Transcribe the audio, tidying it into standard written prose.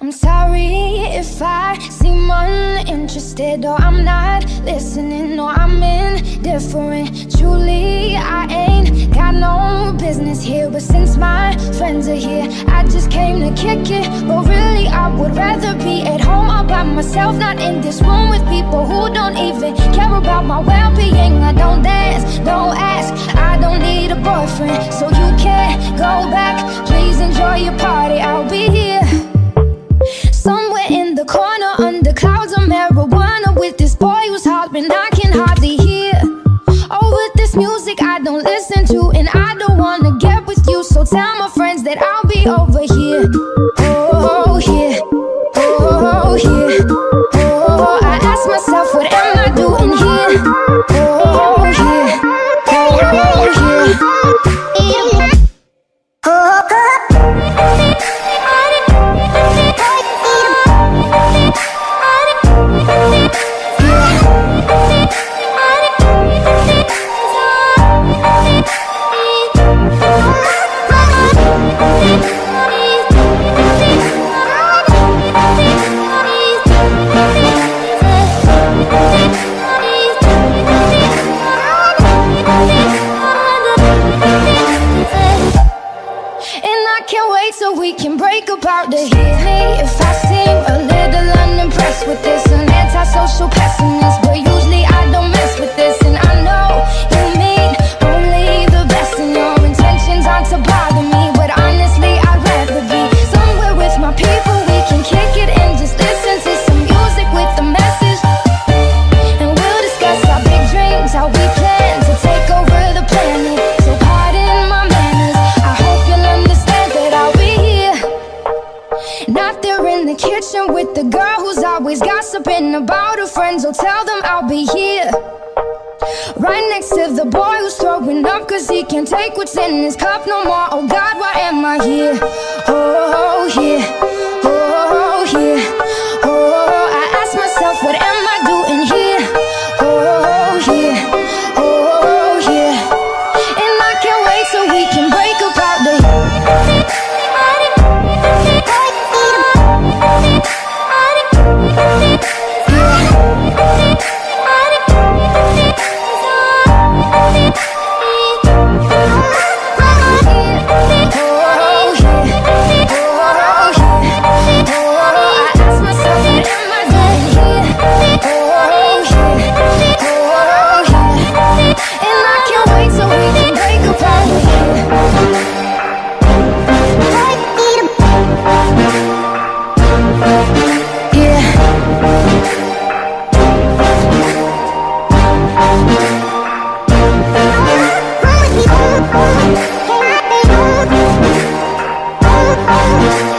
I'm sorry if I seem uninterested, or I'm not listening, or I'm indifferent. Truly, I ain't got no business here, but since my friends are here, I just came to kick it. But really, I would rather be at home all by myself, not in this room with people who don't even care about my well-being. I don't dance, don't ask, I don't need a boyfriend, so you can't go back. Please enjoy your party, I'll be here somewhere in the corner under clouds of marijuana with this boy who's hollering I can hardly hear. Oh, with this music I don't listen to, and I don't wanna get with you, so tell my friends that I'll be over here. Oh, here, oh, here, oh, I ask myself, what am I doing here? Oh, here, oh, here, so we can break apart to hear me if I seem a little unimpressed with this. An antisocial pessimist, but usually I don't mess with this. And I know you mean only the best, and your intentions aren't to bother me, but honestly I'd rather be somewhere with my people. We can kick it and just listen to some music with a message, and we'll discuss our big dreams, how we plan to take over the planet. So pardon my manners, I hope you'll understand that I'll be not there in the kitchen with the girl who's always gossiping about her friends. Oh, tell them I'll be here right next to the boy who's throwing up cause he can't take what's in his cup no more. Oh God, why am I here? Oh, here, oh, here, oh, I ask myself, what am I doing here? Oh, here, oh, here, and I can't wait so we can break apart the Oh,